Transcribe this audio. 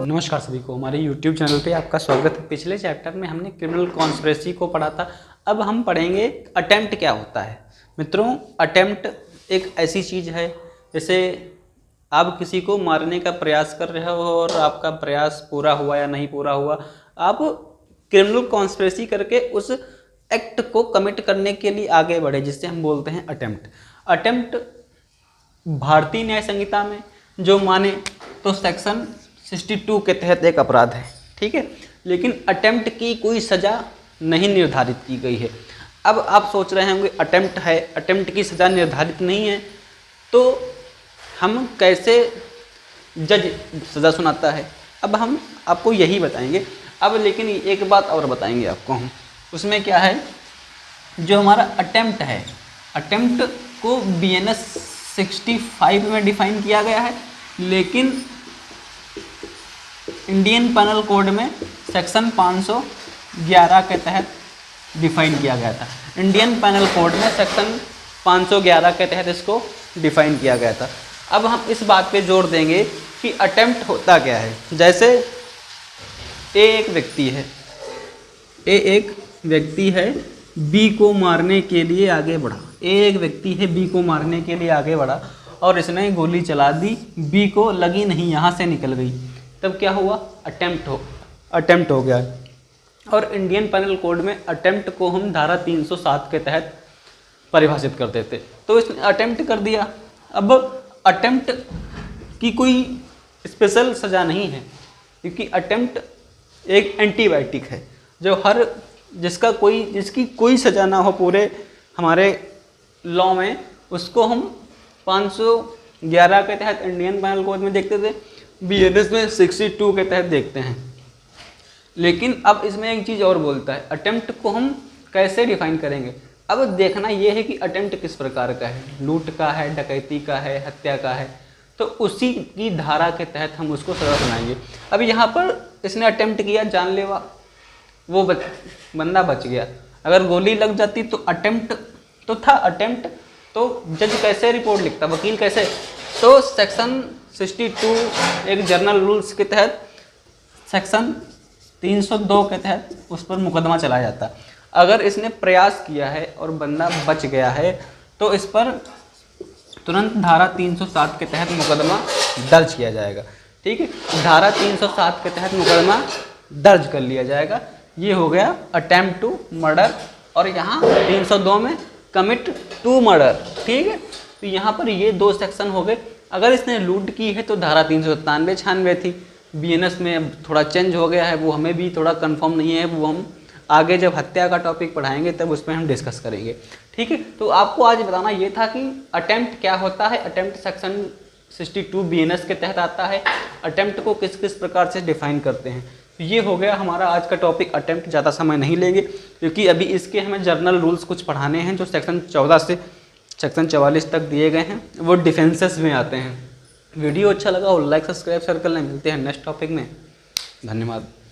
नमस्कार सभी को, हमारे YouTube चैनल पे आपका स्वागत है। पिछले चैप्टर में हमने क्रिमिनल कॉन्स्पिरेसी को पढ़ा था। अब हम पढ़ेंगे अटेम्प्ट क्या होता है। मित्रों, अटेम्प्ट एक ऐसी चीज़ है जैसे आप किसी को मारने का प्रयास कर रहे हो और आपका प्रयास पूरा हुआ या नहीं पूरा हुआ, आप क्रिमिनल कॉन्स्पिरेसी करके उस एक्ट को कमिट करने के लिए आगे बढ़े, जिससे हम बोलते हैं अटेम्प्ट। अटेम्प्ट भारतीय न्याय संहिता में जो माने तो सेक्शन 62 के तहत एक अपराध है, ठीक है। लेकिन अटेम्प्ट की कोई सज़ा नहीं निर्धारित की गई है। अब आप सोच रहे होंगे अटेम्प्ट है, अटेम्प्ट की सज़ा निर्धारित नहीं है तो हम कैसे जज सज़ा सुनाता है। अब हम आपको यही बताएंगे। अब लेकिन एक बात और बताएंगे आपको हम, उसमें क्या है, जो हमारा अटेम्प्ट है, अटेम्प्ट को BNS 65 में डिफाइन किया गया है, लेकिन इंडियन पेनल कोड में सेक्शन 511 के तहत डिफाइन किया गया था। इंडियन पेनल कोड में सेक्शन 511 के तहत इसको डिफाइन किया गया था। अब हम इस बात पे जोर देंगे कि अटेम्प्ट होता क्या है। जैसे ए एक व्यक्ति है, बी को मारने के लिए आगे बढ़ा। ए एक व्यक्ति है, बी को मारने के लिए आगे बढ़ा और इसने गोली चला दी, बी को लगी नहीं, यहाँ से निकल गई। तब क्या हुआ, अटेम्प्ट हो गया। और इंडियन पेनल कोड में अटेम्प्ट को हम धारा 307 के तहत परिभाषित करते थे। तो इसने अटेम्प्ट कर दिया। अब अटेम्प्ट की कोई स्पेशल सज़ा नहीं है, क्योंकि अटेम्प्ट एक एंटीबायोटिक है जो जिसकी कोई सज़ा ना हो पूरे हमारे लॉ में, उसको हम 511 के तहत इंडियन पेनल कोड में देखते थे, BNS में 62 के तहत देखते हैं। लेकिन अब इसमें एक चीज़ और बोलता है, अटेम्प्ट को हम कैसे डिफाइन करेंगे। अब देखना यह है कि अटेम्प्ट किस प्रकार का है, लूट का है, डकैती का है, हत्या का है, तो उसी की धारा के तहत हम उसको सज़ा सुनाएंगे। अब यहाँ पर इसने अटेम्प्ट किया, जानलेवा, वो बंदा बच गया। अगर गोली लग जाती तो अटेम्प्ट तो था, अटेम्प्ट तो जज कैसे रिपोर्ट लिखता, वकील कैसे, तो सेक्शन 62 एक जर्नल रूल्स के तहत सेक्शन 302 के तहत उस पर मुकदमा चलाया जाता। अगर इसने प्रयास किया है और बंदा बच गया है तो इस पर तुरंत धारा 307 के तहत मुकदमा दर्ज किया जाएगा, ठीक है। धारा 307 के तहत मुकदमा दर्ज कर लिया जाएगा। ये हो गया अटेम्प्ट टू मर्डर, और यहाँ 302 में कमिट टू मर्डर, ठीक है। तो यहाँ पर ये दो सेक्शन हो गए। अगर इसने लूट की है तो धारा 397-96 थी। BNS में अब थोड़ा चेंज हो गया है, वो हमें भी थोड़ा कंफर्म नहीं है, वो हम आगे जब हत्या का टॉपिक पढ़ाएंगे तब उस पर हम डिस्कस करेंगे, ठीक है। तो आपको आज बताना ये था कि अटेम्प्ट क्या होता है। अटेम्प्ट सेक्शन 62 BNS के तहत आता है। अटेम्प्ट को किस किस प्रकार से डिफाइन करते हैं। तो ये हो गया हमारा आज का टॉपिक अटेम्प्ट। ज़्यादा समय नहीं लेंगे क्योंकि अभी इसके हमें जर्नल रूल्स कुछ पढ़ाने हैं जो सेक्शन 14 से सेक्शन 44 तक दिए गए हैं, वो डिफेंसेस में आते हैं। वीडियो अच्छा लगा हो लाइक सब्सक्राइब शेयर कर लें। मिलते हैं नेक्स्ट टॉपिक में। धन्यवाद।